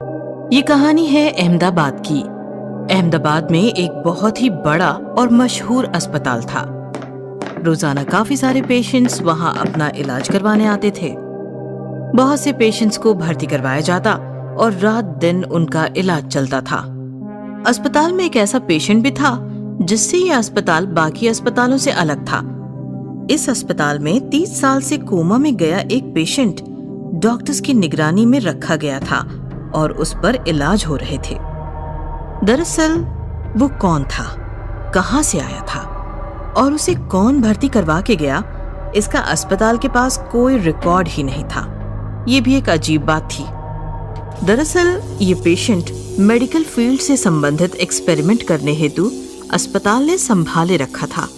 ये कहानी है अहमदाबाद की। अहमदाबाद में एक बहुत ही बड़ा और मशहूर अस्पताल था। रोजाना काफी सारे पेशेंट्स वहां अपना इलाज करवाने आते थे। बहुत से पेशेंट्स को भर्ती करवाया जाता और रात दिन उनका इलाज चलता था। अस्पताल में एक ऐसा पेशेंट भी था जिससे ये अस्पताल बाकी अस्पतालों से अलग था। इस अस्पताल में 30 साल से कोमा में गया एक पेशेंट डॉक्टर्स की निगरानी में रखा गया था और उस पर इलाज हो रहे थे। दरअसल वो कौन था, कहां से आया था और उसे कौन भर्ती करवा के गया, इसका अस्पताल के पास कोई रिकॉर्ड ही नहीं था। ये भी एक अजीब बात थी। दरअसल ये पेशेंट मेडिकल फील्ड से संबंधित एक्सपेरिमेंट करने हेतु अस्पताल ने संभाले रखा था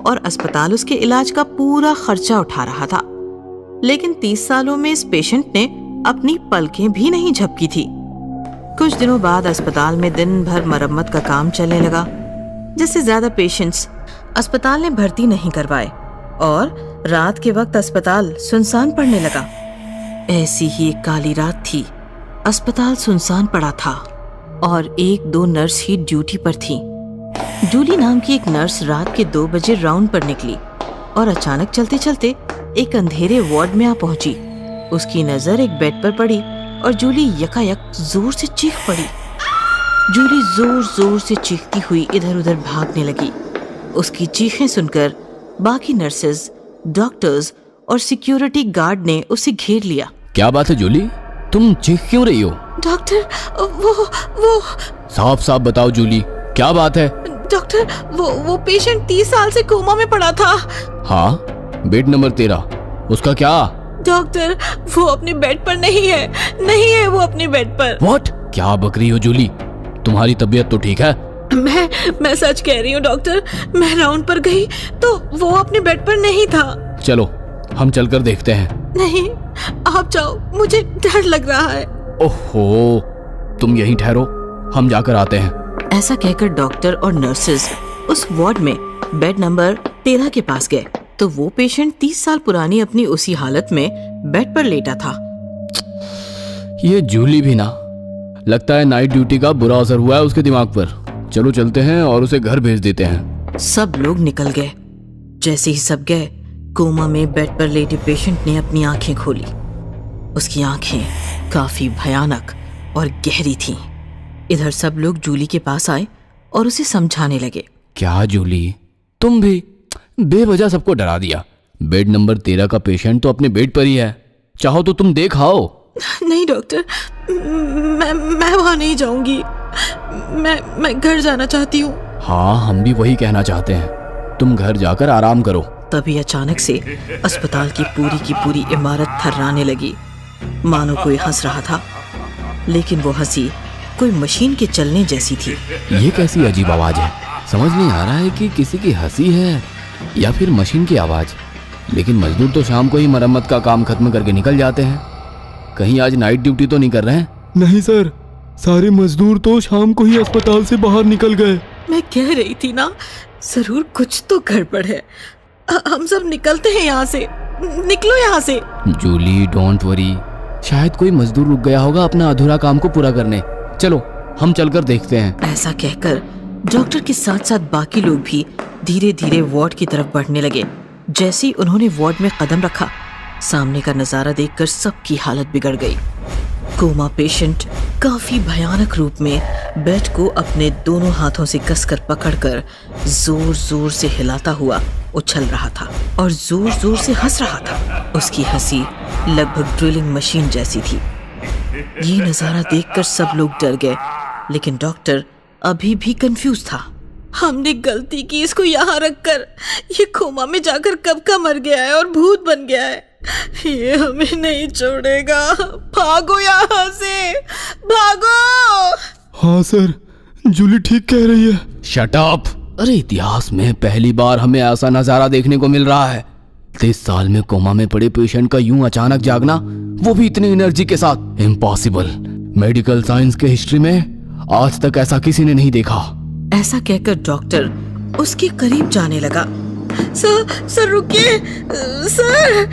और अस्पताल उसके इलाज का पूरा खर्चा उठा रहा था। लेकिन 30 सालों में इस पेशेंट ने अपनी पलकें भी नहीं झपकी थी। कुछ दिनों बाद अस्पताल में दिन भर मरम्मत का काम चलने लगा, जिससे ज्यादा पेशेंट्स अस्पताल ने भर्ती नहीं करवाए और रात के वक्त अस्पताल सुनसान पड़ने लगा। ऐसी ही एक काली रात थी। अस्पताल सुनसान पड़ा था और 1-2 नर्स ही ड्यूटी पर थी। जूली नाम की एक नर्स रात के 2 बजे राउंड पर निकली और अचानक चलते चलते एक अंधेरे वार्ड में आ पहुंची। उसकी नजर एक बेड पर पड़ी और जूली यकायक जोर से चीख पड़ी। जूली जोर जोर से चीखती हुई इधर उधर भागने लगी। उसकी चीखें सुनकर बाकी नर्सेज, डॉक्टर्स और सिक्योरिटी गार्ड ने उसे घेर लिया। क्या बात है जूली, तुम चीख क्यों रही हो? डॉक्टर, वो साफ साफ बताओ जूली, क्या बात है? डॉक्टर, वो पेशेंट 30 साल से कोमा में पड़ा था। हाँ, बेड नंबर 13, उसका क्या? डॉक्टर, वो अपने बेड पर नहीं है वो अपने बेड पर। व्हाट? क्या बक रही हो जूली, तुम्हारी तबीयत तो ठीक है? मैं सच कह रही हूँ डॉक्टर। मैं राउंड पर गई तो वो अपने बेड पर नहीं था। चलो हम चलकर देखते हैं। नहीं, आप जाओ, मुझे डर लग रहा है। ओहो, तुम यहीं ठहरो, हम जाकर आते हैं। ऐसा कहकर डॉक्टर और नर्सेज उस वार्ड में बेड नंबर 13 के पास गए तो वो पेशेंट 30 साल पुरानी अपनी उसी हालत में बेड पर लेटा था। ये जूली भी ना, लगता है नाइट ड्यूटी का बुरा असर हुआ है उसके दिमाग पर। चलो चलते हैं और उसे घर भेज देते हैं। सब लोग निकल गए। जैसे ही सब गए, कोमा में बेड पर लेटे पेशेंट ने अपनी आंखें खोली। उसकी आंखें काफी भयानक और गहरी थीं। इधर सब लोग जूली के पास आए और उसे समझाने लगे। क्या जूली, तुम भी बेवजह सबको डरा दिया। बेड नंबर 13 का पेशेंट तो अपने बेड पर ही है, चाहो तो तुम देख आओ। नहीं डॉक्टर, मैं वहां नहीं जाऊंगी। मैं घर जाना चाहती हूँ। हाँ, हम भी वही कहना चाहते हैं, तुम घर जाकर आराम करो। तभी अचानक से अस्पताल की पूरी इमारत थर्राने लगी, मानो कोई हंस रहा था। लेकिन वो हंसी कोई मशीन के चलने जैसी थी। ये कैसी अजीब आवाज है? समझ नहीं आ रहा है कि किसी की हंसी है या फिर मशीन की आवाज। लेकिन मजदूर तो शाम को ही मरम्मत का काम खत्म करके निकल जाते हैं। कहीं आज नाइट ड्यूटी तो नहीं कर रहे हैं? नहीं सर, सारे मजदूर तो शाम को ही अस्पताल से बाहर निकल गए। मैं कह रही थी ना, जरूर कुछ तो गड़बड़ है। हम सब निकलते हैं यहाँ से। निकलो यहाँ से। जूली, डोंट वरी, शायद कोई मजदूर रुक गया होगा अपना अधूरा काम को पूरा करने। चलो हम चलकर देखते हैं। ऐसा कहकर डॉक्टर के साथ साथ बाकी लोग भी धीरे धीरे वार्ड की तरफ बढ़ने लगे। जैसे ही उन्होंने वार्ड में कदम रखा, सामने का नजारा देखकर सबकी हालत बिगड़ गई। कोमा पेशेंट काफी भयानक रूप में बेड को अपने दोनों हाथों से कसकर पकड़कर जोर जोर से हिलाता हुआ उछल रहा था और जोर जोर से हंस रहा था। उसकी हंसी लगभग ड्रिलिंग मशीन जैसी थी। ये नजारा देखकर सब लोग डर गए, लेकिन डॉक्टर अभी भी कंफ्यूज था। हमने गलती की इसको यहाँ रखकर। ये कोमा में जाकर कब का मर गया है और भूत बन गया है। ये हमें नहीं छोड़ेगा। भागो यहाँ से, भागो। हाँ सर, जूली ठीक कह रही है। Shut up. अरे इतिहास में पहली बार हमें ऐसा नजारा देखने को मिल रहा है। 30 साल में कोमा में पड़े पेशेंट का यूं अचानक जागना, वो भी इतनी एनर्जी के साथ। इम्पॉसिबल। मेडिकल साइंस के हिस्ट्री में आज तक ऐसा किसी ने नहीं देखा। ऐसा कहकर डॉक्टर उसके करीब जाने लगा। सर रुकिए, sir.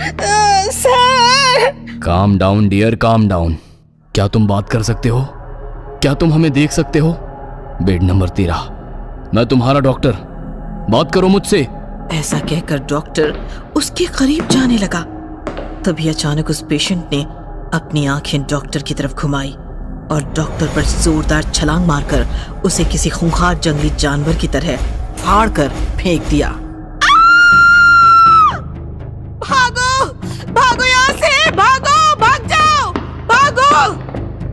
Calm down dear, calm down. क्या तुम बात कर सकते हो? क्या तुम हमें देख सकते हो? बेड नंबर 13, मैं तुम्हारा डॉक्टर, बात करो मुझसे। ऐसा कहकर डॉक्टर उसके करीब जाने लगा। तभी अचानक उस पेशेंट ने अपनी आंखें डॉक्टर की तरफ घुमाई और डॉक्टर पर जोरदार छलांग मारकर उसे किसी खूंखार जंगली जानवर की तरह फाड़ कर फेंक दिया। भागो, भागो यहाँ से, भागो, भाग जाओ, भागो।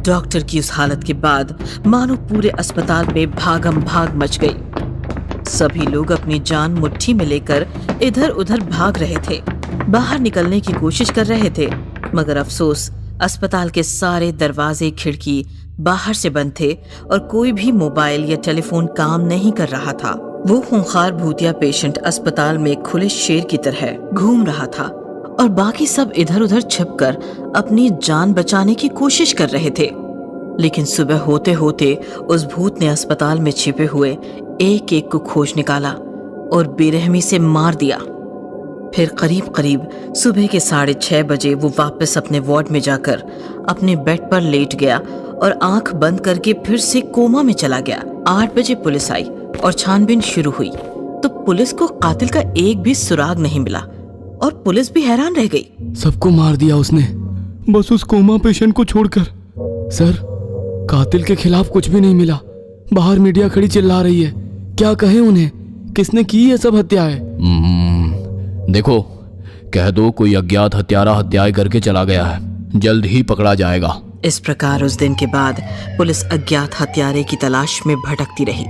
डॉक्टर की उस हालत के बाद मानो पूरे अस्पताल में भागम भाग मच गई। सभी लोग अपनी जान मुट्ठी में लेकर इधर उधर भाग रहे थे, बाहर निकलने की कोशिश कर रहे थे, मगर अफसोस अस्पताल के सारे दरवाजे खिड़की बाहर से बंद थे और कोई भी मोबाइल या टेलीफोन काम नहीं कर रहा था। वो खूंखार भूतिया पेशेंट अस्पताल में खुले शेर की तरह घूम रहा था और बाकी सब इधर उधर छिपकर अपनी जान बचाने की कोशिश कर रहे थे। लेकिन सुबह होते होते उस भूत ने अस्पताल में छिपे हुए एक एक को खोज निकाला और बेरहमी से मार दिया। फिर करीब करीब सुबह के 6:30 बजे वो वापस अपने वार्ड में जाकर अपने बेड पर लेट गया और आंख बंद करके फिर से कोमा में चला गया। 8 बजे पुलिस आई और छानबीन शुरू हुई तो पुलिस को कातिल का एक भी सुराग नहीं मिला और पुलिस भी हैरान रह गई। सबको मार दिया उसने, बस उस कोमा पेशेंट को छोड़कर। सर, कातिल के खिलाफ कुछ भी नहीं मिला। बाहर मीडिया खड़ी चिल्ला रही है, क्या कहें उन्हें? किसने की ये सब हत्याएं? देखो, कह दो कोई अज्ञात हत्यारा हत्याएं करके चला गया है, जल्द ही पकड़ा जाएगा। इस प्रकार उस दिन के बाद पुलिस अज्ञात हत्यारे की तलाश में भटकती रही।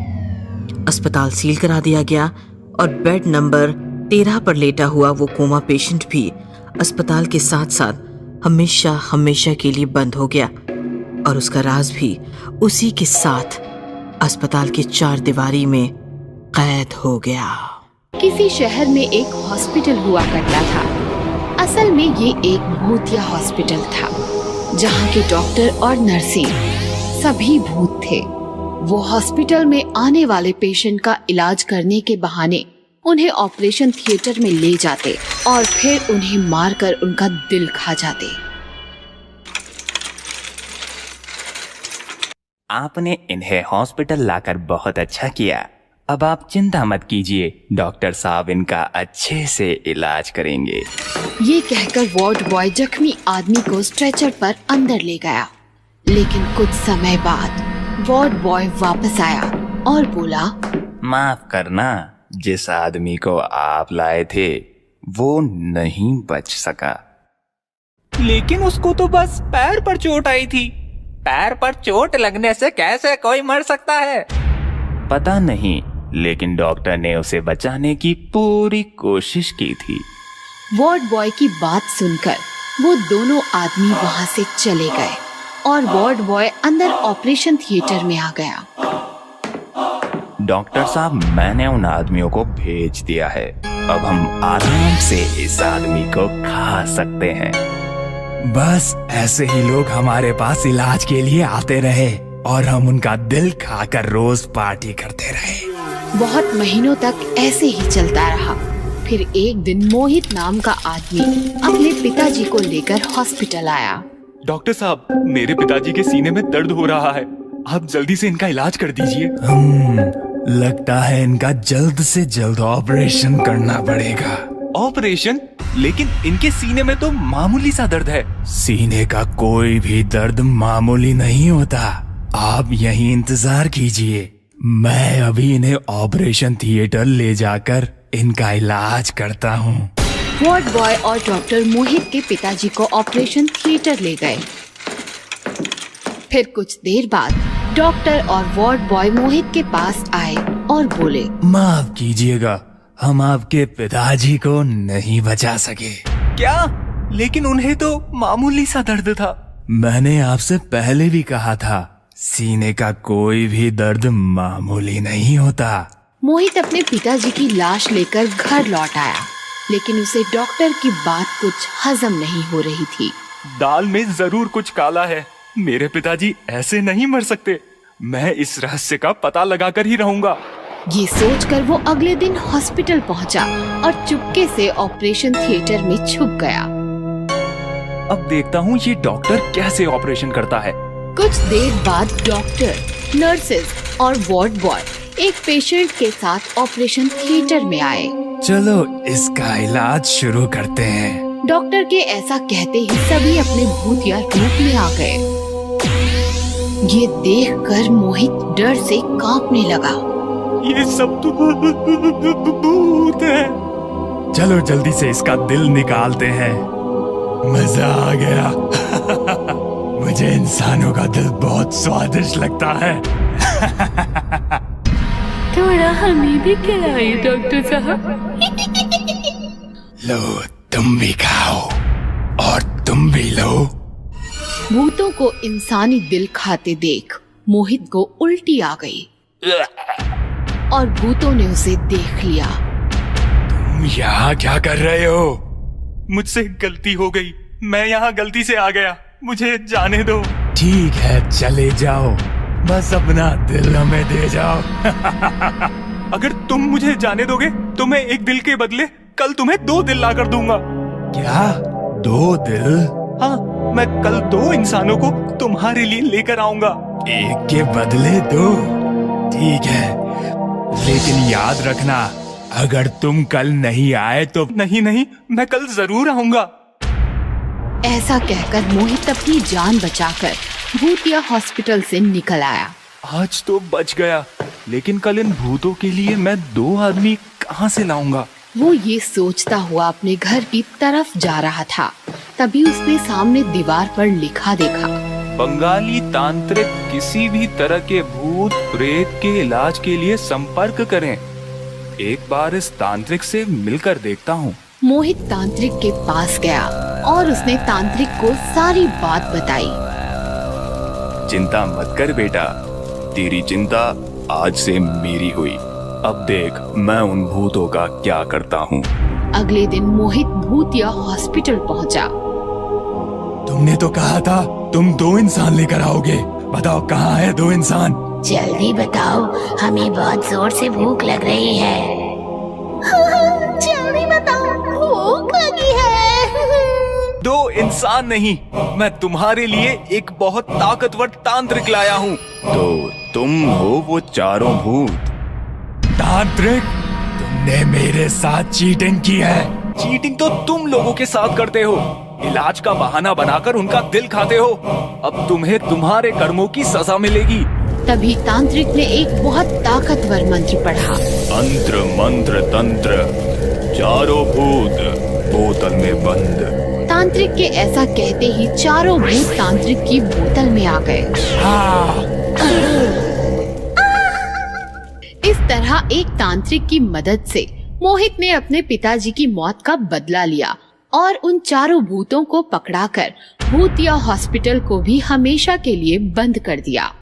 अस्पताल सील करा दिया गया और बेड नंबर 13 पर लेटा हुआ वो कोमा पेशेंट भी अस्पताल के साथ साथ हमेशा हमेशा के लिए बंद हो गया और उसका राज भी उसी के साथ अस्पताल की 4 दीवारी में कैद हो गया। किसी शहर में एक हॉस्पिटल हुआ करता था। असल में ये एक भूतिया हॉस्पिटल था, जहाँ के डॉक्टर और नर्सें सभी भूत थे। वो हॉस्पिटल में आने वाले पेशेंट का इलाज करने के बहाने उन्हें ऑपरेशन थिएटर में ले जाते और फिर उन्हें मारकर उनका दिल खा जाते। आपने इन्हें हॉस्पिटल लाकर बहुत अच्छा किया। अब आप चिंता मत कीजिए, डॉक्टर साहब इनका अच्छे से इलाज करेंगे। ये कहकर वार्ड बॉय जख्मी आदमी को स्ट्रेचर पर अंदर ले गया। लेकिन कुछ समय बाद वार्ड बॉय वापस आया और बोला, माफ करना, जिस आदमी को आप लाए थे वो नहीं बच सका। लेकिन उसको तो बस पैर पर चोट आई थी। पैर पर चोट लगने से कैसे कोई मर सकता है? पता नहीं, लेकिन डॉक्टर ने उसे बचाने की पूरी कोशिश की थी। वार्ड बॉय की बात सुनकर वो दोनों आदमी वहाँ से चले गए और वार्ड बॉय अंदर ऑपरेशन थिएटर में आ गया। डॉक्टर साहब, मैंने उन आदमियों को भेज दिया है। अब हम आराम से इस आदमी को खा सकते हैं। बस ऐसे ही लोग हमारे पास इलाज के लिए आते रहे और हम उनका दिल खाकर रोज पार्टी करते रहे। बहुत महीनों तक ऐसे ही चलता रहा। फिर एक दिन मोहित नाम का आदमी अपने पिताजी को लेकर हॉस्पिटल आया। डॉक्टर साहब, मेरे पिताजी के सीने में दर्द हो रहा है, आप जल्दी से इनका इलाज कर दीजिए। लगता है इनका जल्द से जल्द ऑपरेशन करना पड़ेगा। ऑपरेशन? लेकिन इनके सीने में तो मामूली सा दर्द है। सीने का कोई भी दर्द मामूली नहीं होता। आप यहीं इंतजार कीजिए, मैं अभी इन्हें ऑपरेशन थिएटर ले जाकर इनका इलाज करता हूँ। वार्ड बॉय और डॉक्टर मोहित के पिताजी को ऑपरेशन थिएटर ले गए। फिर कुछ देर बाद डॉक्टर और वार्ड बॉय मोहित के पास आए और बोले, माफ कीजिएगा, हम आपके पिताजी को नहीं बचा सके। क्या? लेकिन उन्हें तो मामूली सा दर्द था। मैंने आपसे पहले भी कहा था, सीने का कोई भी दर्द मामूली नहीं होता। मोहित अपने पिताजी की लाश लेकर घर लौट आया, लेकिन उसे डॉक्टर की बात कुछ हजम नहीं हो रही थी। दाल में जरूर कुछ काला है। मेरे पिताजी ऐसे नहीं मर सकते। मैं इस रहस्य का पता लगाकर ही रहूंगा। ये सोचकर वो अगले दिन हॉस्पिटल पहुंचा और चुपके से ऑपरेशन थिएटर में छुप गया। अब देखता हूँ ये डॉक्टर कैसे ऑपरेशन करता है। कुछ देर बाद डॉक्टर, नर्सेज और वार्ड बॉय एक पेशेंट के साथ ऑपरेशन थिएटर में आए। चलो इसका इलाज शुरू करते हैं। डॉक्टर के ऐसा कहते ही सभी अपने भूतिया रूप में आ गए। ये देखकर मोहित डर से कांपने लगा। ये सब तो भूत है। चलो जल्दी से इसका दिल निकालते हैं। मजा आ गया। मुझे इंसानों का दिल बहुत स्वादिष्ट लगता है। थोड़ा हमें भी खिलाइए डॉक्टर साहब। लो तुम भी खाओ और तुम भी लो। भूतों को इंसानी दिल खाते देख मोहित को उल्टी आ गई और भूतों ने उसे देख लिया। तुम यहाँ क्या कर रहे हो? मुझसे गलती हो गई, मैं यहाँ गलती से आ गया, मुझे जाने दो। ठीक है चले जाओ, बस अपना दिल हमें दे जाओ। अगर तुम मुझे जाने दोगे तो मैं एक दिल के बदले कल तुम्हें 2 दिल ला कर दूंगा। क्या 2 दिल? हाँ, मैं कल 2 इंसानों को तुम्हारे लिए लेकर आऊंगा। एक के बदले 2? ठीक है, लेकिन याद रखना अगर तुम कल नहीं आए तो नहीं, मैं कल जरूर आऊंगा। ऐसा कहकर मोहित अपनी जान बचाकर भूतिया हॉस्पिटल से निकल आया। आज तो बच गया, लेकिन कल इन भूतों के लिए मैं 2 आदमी कहाँ से लाऊंगा? वो ये सोचता हुआ अपने घर की तरफ जा रहा था, तभी उसने सामने दीवार पर लिखा देखा। बंगाली तांत्रिक किसी भी तरह के भूत प्रेत के इलाज के लिए संपर्क करें। एक बार इस तांत्रिक से मिलकर देखता हूँ। मोहित तांत्रिक के पास गया और उसने तांत्रिक को सारी बात बताई। चिंता मत कर बेटा, तेरी चिंता आज से मेरी हुई। अब देख मैं उन भूतों का क्या करता हूँ। अगले दिन मोहित भूतिया हॉस्पिटल पहुँचा। तुमने तो कहा था तुम 2 इंसान लेकर आओगे, बताओ कहाँ है 2 इंसान? जल्दी बताओ, हमें बहुत जोर से भूख लग रही है। जल्दी बताओ, भूख लगी है। 2 इंसान नहीं, मैं तुम्हारे लिए एक बहुत ताकतवर तांत्रिक लाया हूँ। तो तुम हो वो 4 भूत। तांत्रिक, तुमने मेरे साथ चीटिंग की है। चीटिंग तो तुम लोगों के साथ करते हो, इलाज का बहाना बनाकर उनका दिल खाते हो। अब तुम्हें तुम्हारे कर्मों की सजा मिलेगी। तभी तांत्रिक ने एक बहुत ताकतवर मंत्र पढ़ा। अंत्र मंत्र तंत्र, 4 भूत बोतल में बंद। तांत्रिक के ऐसा कहते ही 4 भूत तांत्रिक की बोतल में आ गए। इस तरह एक तांत्रिक की मदद से मोहित ने अपने पिताजी की मौत का बदला लिया और उन 4 भूतों को पकड़ाकर भूतिया हॉस्पिटल को भी हमेशा के लिए बंद कर दिया।